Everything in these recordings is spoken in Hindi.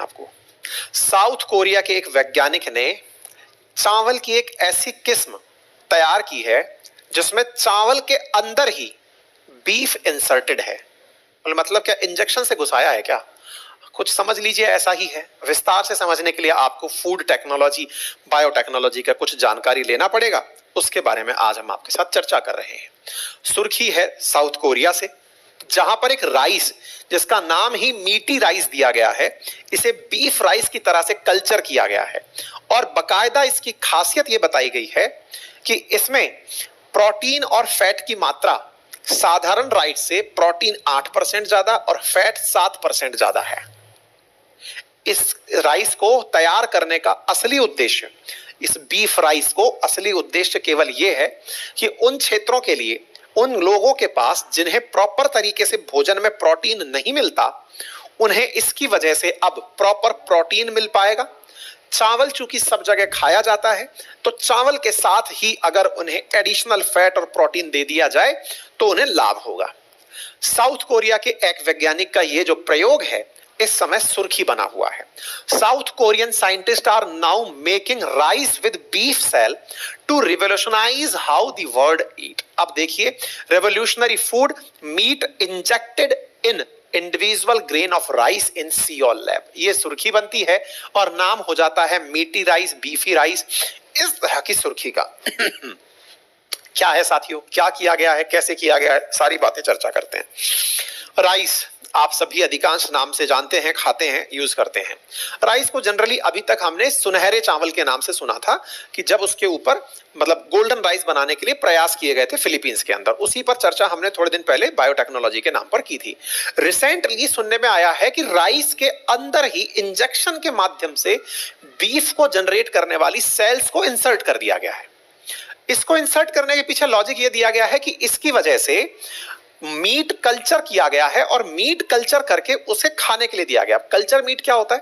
आपको। साउथ कोरिया के एक वैज्ञानिक ने चावल की एक ऐसी किस्म तैयार की है जिसमें चावल के अंदर ही बीफ इंसर्टेड है। मतलब क्या इंजेक्शन से घुसाया है क्या? कुछ समझ लीजिए ऐसा ही है। विस्तार से समझने के लिए आपको फूड टेक्नोलॉजी, बायोटेक्नोलॉजी का कुछ जानकारी लेना पड़ेगा। उसके बारे में आज हम आपके साथ चर्चा कर रहे हैं। सुर्खी है साउथ कोरिया से, जहां पर एक राइस जिसका नाम ही मीटी राइस दिया गया है, इसे बीफ राइस की तरह से कल्चर किया गया है और बकायदा इसकी खासियत यह बताई गई है कि इसमें प्रोटीन और फैट की मात्रा साधारण राइस से प्रोटीन 8% ज्यादा और फैट 7% ज्यादा है। इस राइस को तैयार करने का असली उद्देश्य, इस बीफ राइस को असली उद्देश्य केवल यह है कि उन क्षेत्रों के लिए, उन लोगों के पास जिन्हें प्रॉपर तरीके से भोजन में प्रोटीन नहीं मिलता, उन्हें इसकी वजह से अब प्रॉपर प्रोटीन मिल पाएगा। चावल चूंकि सब जगह खाया जाता है, तो चावल के साथ ही अगर उन्हें एडिशनल फैट और प्रोटीन दे दिया जाए तो उन्हें लाभ होगा। साउथ कोरिया के एक वैज्ञानिक का यह जो प्रयोग है इस समय सुर्खी बना हुआ है। South Korean scientist are now making rice with beef cell to revolutionise how the world eat. अब देखिए, revolutionary food meat injected in individual grain of rice in Seoul lab. ये सुर्खी बनती है और नाम हो जाता है मीटी राइस, बीफी राइस, इस तरह की सुर्खी का। क्या है साथियों, क्या किया गया है, कैसे किया गया है, सारी बातें चर्चा करते हैं। राइस आप सभी अधिकांश नाम से जानते हैं, खाते हैं, यूज करते हैं। राइस को जनरली अभी तक हमने सुनहरे चावल के नाम से सुना था कि जब उसके ऊपर मतलब गोल्डन राइस बनाने के लिए प्रयास किए गए थे फिलीपींस के अंदर। उसी पर चर्चा हमने थोड़े दिन पहले बायोटेक्नोलॉजी के नाम पर की थी। रिसेंटली सुनने में आया है कि राइस के अंदर ही इंजेक्शन के माध्यम से बीफ को जनरेट करने वाली सेल्स को इंसर्ट कर दिया गया है। इसको इंसर्ट करने के पीछे लॉजिक ये दिया गया है कि इसकी वजह से मीट कल्चर किया गया है और मीट कल्चर करके उसे खाने के लिए दिया गया। कल्चर मीट क्या होता है?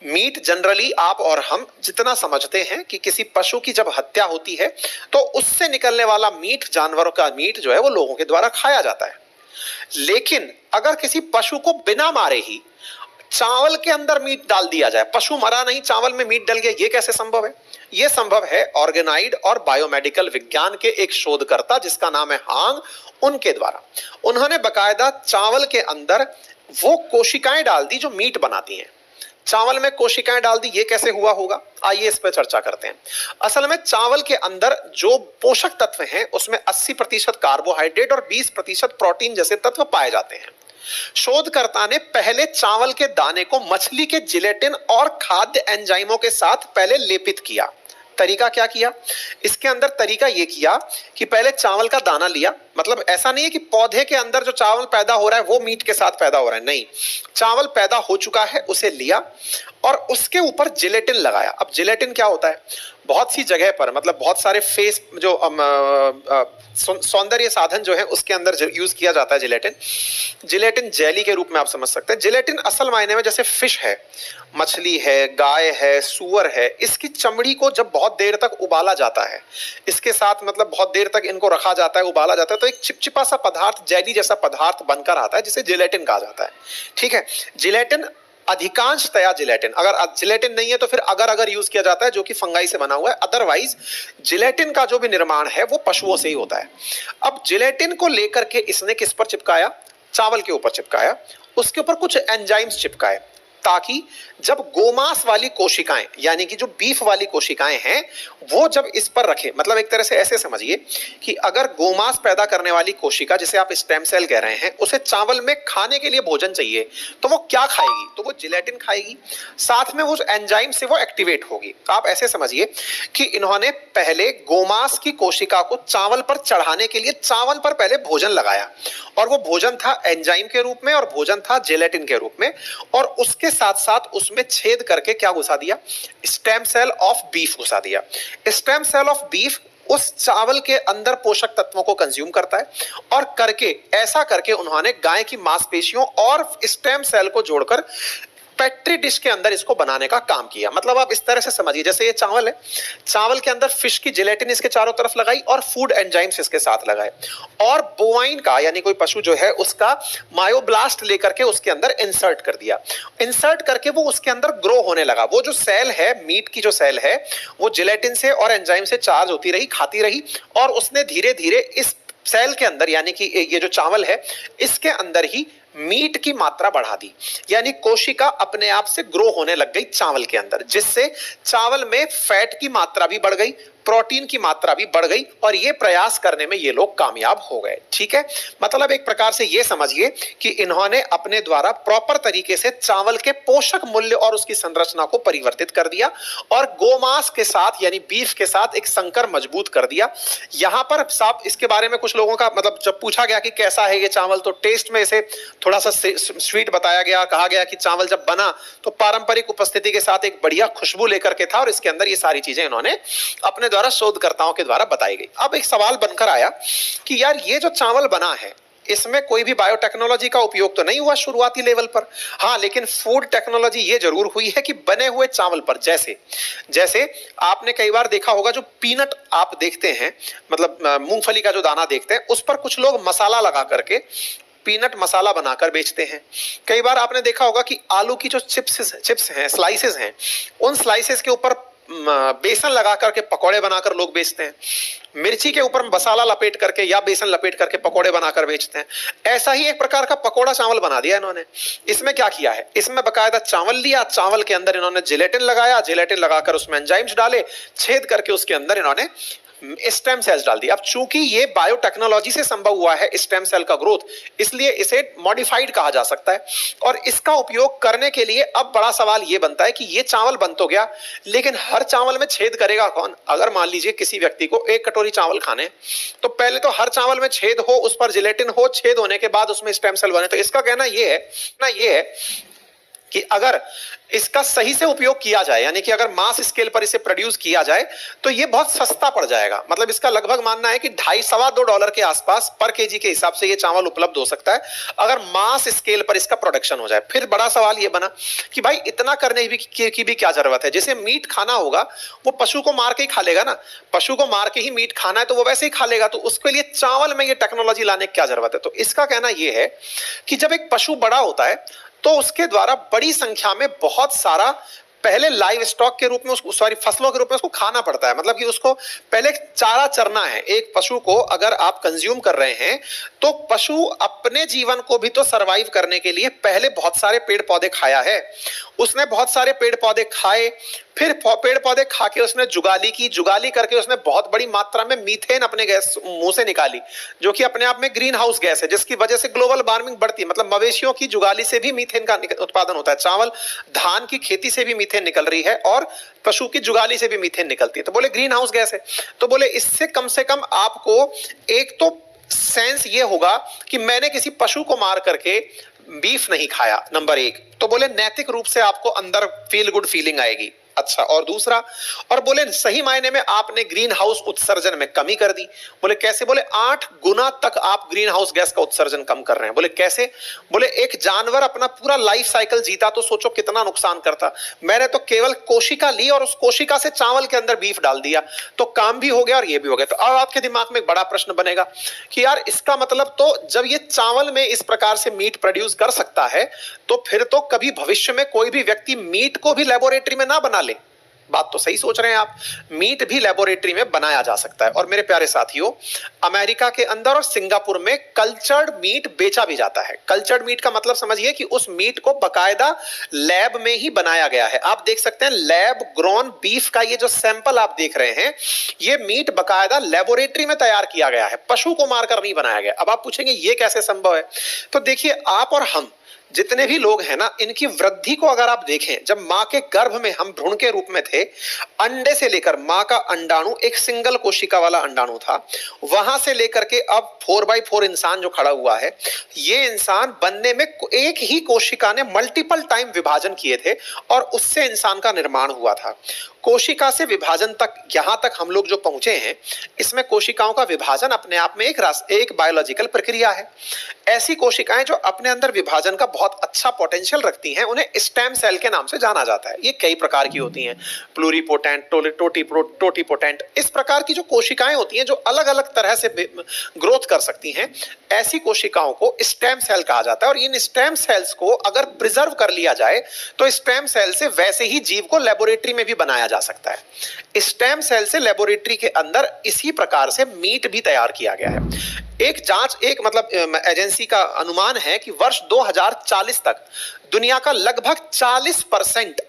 मीट जनरली आप और हम जितना समझते हैं कि किसी पशु की जब हत्या होती है तो उससे निकलने वाला मीट, जानवरों का मीट जो है वो लोगों के द्वारा खाया जाता है। लेकिन अगर किसी पशु को बिना मारे ही चावल के अंदर मीट डाल दिया जाए, पशु मरा नहीं, चावल में मीट डल गया, ये कैसे संभव है? यह संभव है ऑर्गेनाइड और बायोमेडिकल विज्ञान के एक शोधकर्ता जिसका नाम है हांग, उनके द्वारा। उन्होंने बकायदा चावल के अंदर वो कोशिकाएं डाल दी जो मीट बनाती हैं। चावल में कोशिकाएं डाल दी, ये कैसे हुआ होगा? आइए इस पर चर्चा करते हैं। असल में चावल के अंदर जो पोषक तत्व हैं उसमें 80% कार्बोहाइड्रेट और 20% प्रोटीन जैसे तत्व पाए जाते हैं। शोधकर्ता ने पहले चावल के दाने को मछली के जिलेटिन और खाद्य एंजाइमों के साथ पहले लेपित किया। तरीका क्या किया इसके अंदर? तरीका यह किया कि पहले चावल का दाना लिया, मतलब ऐसा नहीं है कि पौधे के अंदर जो चावल पैदा हो रहा है वो मीट के साथ पैदा हो रहा है, नहीं, चावल पैदा हो चुका है उसे लिया और उसके ऊपर जिलेटिन लगाया। अब जिलेटिन क्या होता है? बहुत सी जगह पर, मतलब बहुत सारे फेस जो सौंदर्य साधन जो है उसके अंदर यूज किया जाता है जिलेटिन। जिलेटिन जेली के रूप में आप समझ सकते हैं। जिलेटिन असल मायने में जैसे फिश है, मछली है, गाय है, सूअर है, इसकी चमड़ी को जब बहुत देर तक उबाला जाता है, इसके साथ मतलब बहुत देर तक इनको रखा जाता है, उबाला जाता है, तो एक चिपचिपा सा पदार्थ, जेली जैसा पदार्थ बनकर आता है जिसे जिलेटिन कहा जाता है। ठीक है, जिलेटिन अधिकांशतया जिलेटिन, अगर जिलेटिन नहीं है तो फिर अगर यूज किया जाता है जो कि फंगाई से बना हुआ है। अदरवाइज जिलेटिन का जो भी निर्माण है वो पशुओं से ही होता है। अब जिलेटिन को लेकर के इसने किस पर चिपकाया? चावल के ऊपर चिपकाया, उसके ऊपर कुछ एंजाइम्स चिपकाए ताकि जब गोमांस वाली कोशिकाएं, यानी कि जो बीफ वाली कोशिकाएं हैं, वो जब इस पर रखे, मतलब एक तरह से ऐसे समझिए कि अगर गोमांस पैदा करने वाली कोशिका, जिसे आप स्टेम सेल कह रहे हैं, उसे चावल में खाने के लिए भोजन चाहिए तो वो क्या खाएगी? तो वो जिलेटिन खाएगी, साथ में वो एंजाइम से वो एक्टिवेट होगी। आप ऐसे समझिए कि इन्होंने पहले गोमांस की कोशिका को चावल पर चढ़ाने के लिए चावल पर पहले भोजन लगाया, और वो भोजन था एंजाइम के रूप में और भोजन था जिलेटिन के रूप में, और उसके साथ साथ उसमें छेद करके क्या घुसा दिया? स्टेम सेल ऑफ बीफ घुसा दिया। स्टेम सेल ऑफ बीफ उस चावल के अंदर पोषक तत्वों को कंज्यूम करता है, और करके ऐसा करके उन्होंने गाय की मांसपेशियों और स्टेम सेल को जोड़कर पेट्री डिश के अंदर इसको बनाने का काम किया। मतलब आप इस तरह से समझिए, जैसे ये चावल है, चावल के अंदर फिश की जिलेटिन इसके चारों तरफ लगाई और फूड एंजाइम्स इसके साथ लगाए, और बोवाइन का यानी कोई पशु जो है उसका मायोब्लास्ट लेकर के उसके अंदर इंसर्ट कर दिया। इंसर्ट करके वो उसके अंदर ग्रो होने लगा। वो जो सेल है, मीट की जो सेल है, वो जिलेटिन से और एंजाइम से चार्ज होती रही, खाती रही, और उसने धीरे धीरे इस सेल के अंदर यानी कि ये जो चावल है इसके अंदर ही मीट की मात्रा बढ़ा दी। यानी कोशिका अपने आप से ग्रो होने लग गई चावल के अंदर, जिससे चावल में फैट की मात्रा भी बढ़ गई, प्रोटीन की मात्रा भी बढ़ गई, और ये प्रयास करने में ये लोग कामयाब हो गए। ठीक है, मतलब एक प्रकार से ये समझिए कि इन्होंने अपने द्वारा प्रॉपर तरीके से चावल के पोषक मूल्य और उसकी संरचना को परिवर्तित कर दिया, और गोमांस के साथ यानी बीफ के साथ एक संकर मजबूत कर दिया। यहां पर साहब इसके बारे में कुछ लोगों का मतलब जब पूछा गया कि कैसा है ये चावल, तो टेस्ट में इसे थोड़ा सा स्वीट बताया गया। कहा गया कि चावल जब बना तो पारंपरिक उपस्थिति के साथ एक बढ़िया खुशबू लेकर के था, और इसके अंदर ये सारी चीजें इन्होंने अपने द्वारा शोधकर्ताओं के द्वारा बताई गई। अब एक सवाल बनकर आया कि यार ये जो चावल बना है इसमें कोई भी बायोटेक्नोलॉजी का उपयोग तो नहीं हुआ शुरुआती लेवल पर। हाँ, लेकिन फूड टेक्नोलॉजी ये जरूर हुई है कि बने हुए चावल पर, जैसे जैसे आपने कई बार देखा होगा जो पीनट आप देखते हैं, मतलब मूंगफली का जो दाना देखते हैं, उस पर कुछ लोग मसाला लगा करके पीनट मसाला बनाकर बेचते हैं। कई बार आपने देखा होगा कि आलू की जो चिप्स हैं, स्लाइसेस हैं, उन स्लाइसेस के ऊपर बेसन लगा करके पकोड़े बनाकर लोग बेचते हैं। मिर्ची के ऊपर मसाला लपेट करके या बेसन लपेट करके पकोड़े बनाकर बेचते हैं। ऐसा ही एक प्रकार का पकोड़ा चावल बना दिया इन्होंने। इसमें क्या किया है, इसमें बकायदा चावल लिया, चावल के अंदर इन्होंने जिलेटिन लगाया, जिलेटिन लगाकर उसमें एंजाइम्स डाले, छेद करके उसके अंदर इन्होंने स्टेम सेल्स डाल दी। अब चूंकि ये बायोटेक्नोलॉजी से संभव हुआ है स्टेम सेल का ग्रोथ, इसलिए इसे मॉडिफाइड कहा जा सकता है। और इसका उपयोग करने के लिए अब बड़ा सवाल ये बनता है कि ये चावल बन तो गया, लेकिन हर चावल में छेद करेगा कौन? अगर मान लीजिए किसी व्यक्ति को एक कटोरी चावल खाने, तो पहले तो हर चावल में छेद हो, उस पर जिलेटिन हो, छेद होने के बाद उसमें स्टेम सेल बने। तो इसका कहना ये है कि अगर इसका सही से उपयोग किया जाए, यानी कि अगर मास स्केल पर इसे प्रोड्यूस किया जाए, तो ये बहुत सस्ता पड़ जाएगा। मतलब इसका लगभग मानना है कि $2.5-2 के आसपास पर केजी के हिसाब से ये चावल उपलब्ध हो सकता है अगर मास स्केल पर इसका प्रोडक्शन हो जाए। फिर बड़ा सवाल ये बना कि भाई इतना करने की भी क्या जरूरत है? जैसे मीट खाना होगा, वो पशु को मार के ही खा लेगा ना, पशु को मार के ही मीट खाना है तो वो वैसे ही खा लेगा, तो उसके लिए चावल में ये टेक्नोलॉजी लाने की क्या जरूरत है? तो इसका कहना यह है कि जब एक पशु बड़ा होता है तो उसके द्वारा बड़ी संख्या में बहुत सारा पहले लाइव स्टॉक के रूप में उसको, सॉरी, फसलों के रूप में उसको खाना पड़ता है। मतलब कि उसको पहले चारा चरना है। एक पशु को अगर आप कंज्यूम कर रहे हैं तो पशु अपने जीवन को भी तो सरवाइव करने के लिए पहले बहुत सारे पेड़ पौधे खाया है। उसने बहुत सारे पेड़ पौधे खाए, फिर पेड़ पौधे खा के उसने जुगाली की, जुगाली करके उसने बहुत बड़ी मात्रा में मीथेन अपने गैस मुंह से निकाली, जो कि अपने आप में ग्रीन हाउस गैस है, जिसकी वजह से ग्लोबल वार्मिंग बढ़ती है। मतलब मवेशियों की जुगाली से भी मीथेन का उत्पादन होता है, चावल धान की खेती से भी मीथेन निकल रही है, और पशु की जुगाली से भी मीथेन निकलती है। तो बोले ग्रीन हाउस गैस है। तो बोले इससे कम से कम आपको एक तो सेंस ये होगा कि मैंने किसी पशु को मार करके बीफ नहीं खाया, नंबर एक। तो बोले नैतिक रूप से आपको अंदर फील गुड फीलिंग आएगी। अच्छा, और दूसरा, और बोले सही मायने में आपने ग्रीन हाउस उत्सर्जन में कमी कर दी। बोले कैसे? बोले 8 गुना तक आप ग्रीन हाउस गैस का उत्सर्जन कम कर रहे हैं। बोले कैसे? बोले एक जानवर अपना पूरा लाइफ साइकिल जीता तो सोचो कितना नुकसान करता। मैंने तो केवल कोशिका ली और उस कोशिका से चावल के अंदर बीफ डाल दिया, तो काम भी हो गया और ये भी हो गया। तो अब आपके दिमाग में एक बड़ा प्रश्न बनेगा कि यार इसका मतलब तो जब ये चावल में इस प्रकार से मीट प्रोड्यूस कर सकता है, तो फिर तो कभी भविष्य में कोई भी व्यक्ति मीट को भी लेबोरेटरी में ना बना ले। बात तो सही सोच रहे हैं आप, मीट भी लेबोरेटरी में बनाया जा सकता है। और मेरे प्यारे साथियों, अमेरिका के अंदर और सिंगापुर में कल्चर्ड मीट बेचा भी जाता है। कल्चर्ड मीट का मतलब समझिए कि उस मीट को बकायदा लैब में ही बनाया गया है। आप देख सकते हैं लैब ग्रोन बीफ का ये जो सैंपल आप देख रहे हैं, ये मीट बकायदा लेबोरेटरी में तैयार किया गया है, पशु को मारकर नहीं बनाया गया। अब आप पूछेंगे ये कैसे संभव है? तो देखिए, आप और हम जितने भी लोग हैं ना, इनकी वृद्धि को अगर आप देखें, जब मां के गर्भ में हम भ्रूण के रूप में थे, अंडे से लेकर मां का अंडाणु एक सिंगल कोशिका वाला अंडाणु था, वहां से लेकर के अब 4x4 इंसान जो खड़ा हुआ है, ये इंसान बनने में एक ही कोशिका ने मल्टीपल टाइम विभाजन किए थे और उससे इंसान का निर्माण हुआ था। कोशिका से विभाजन तक, यहां तक हम लोग जो पहुंचे हैं, इसमें कोशिकाओं का विभाजन अपने आप में एक बायोलॉजिकल प्रक्रिया है। ऐसी कोशिकाएं जो अपने अंदर विभाजन का बहुत अच्छा पोटेंशियल रखती हैं, उन्हें स्टेम सेल के नाम से जाना जाता है। ये कई प्रकार की होती हैं, प्लूरीपोटेंट, टोटीपोटेंट, इस प्रकार की जो कोशिकाएं होती हैं जो अलग अलग तरह से ग्रोथ कर सकती हैं, ऐसी कोशिकाओं को स्टेम सेल कहा जाता है। और इन स्टेम सेल्स को अगर प्रिजर्व कर लिया जाए तो स्टेम सेल से वैसे ही जीव को लेबोरेटरी में भी बनाया जा सकता है। स्टेम सेल से लेबोरेटरी के अंदर इसी प्रकार से मीट भी तैयार किया गया है। एक एजेंसी का अनुमान है कि वर्ष 2040 तक दुनिया का लगभग 40%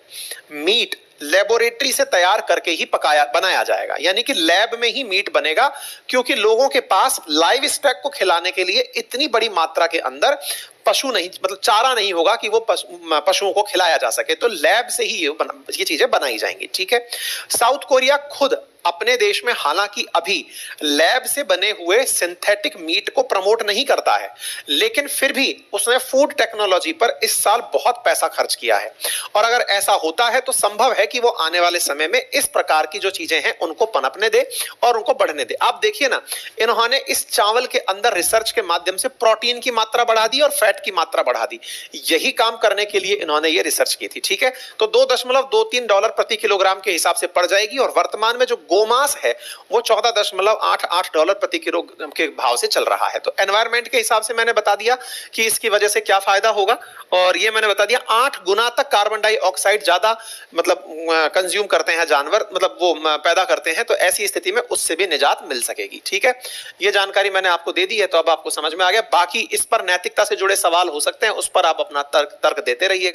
मीट लेबोरेटरी से तैयार करके ही बनाया जाएगा, यानी कि लैब में ही मीट बनेगा, क्योंकि लोगों के पास लाइव स्टॉक को खिलाने के लिए इतनी बड़ी मात्रा के अंदर पशु नहीं, मतलब चारा नहीं होगा कि वो पशुओं को खिलाया जा सके, तो लैब से ही ये चीजें बनाई जाएंगी। ठीक है। साउथ कोरिया खुद अपने देश में हालांकि अभी लैब से बने हुए सिंथेटिक मीट को प्रमोट नहीं करता है, लेकिन फिर भी उसने फूड टेक्नोलॉजी पर इस साल बहुत पैसा खर्च किया है। और अगर ऐसा होता है तो संभव है कि वो आने वाले समय में इस प्रकार की जो चीजें हैं उनको पनपने दे और उनको बढ़ने दे। आप देखिए ना, इन्होंने इस चावल के अंदर रिसर्च के माध्यम से प्रोटीन की मात्रा बढ़ा दी और फैट की मात्रा बढ़ा दी। यही काम करने के लिए इन्होंने ये रिसर्च की थी। ठीक है। तो $2.23 प्रति किलोग्राम के हिसाब से पड़ जाएगी, और वर्तमान में जो गोमांस है वो $14.88 प्रति किलो के भाव से चल रहा है। तो एनवायरमेंट के हिसाब से मैंने बता दिया कि इसकी वजह से क्या फायदा होगा, और ये मैंने बता दिया 8 गुना तक कार्बन डाइऑक्साइड ज्यादा कंज्यूम करते हैं जानवर, मतलब वो पैदा करते हैं, तो ऐसी स्थिति में उससे भी निजात मिल सकेगी। ठीक है। ये जानकारी मैंने आपको दे दी है, तो अब आपको समझ में आ गया। बाकी इस पर नैतिकता से जुड़े सवाल हो सकते हैं, उस पर आप अपना तर्क देते रहिएगा।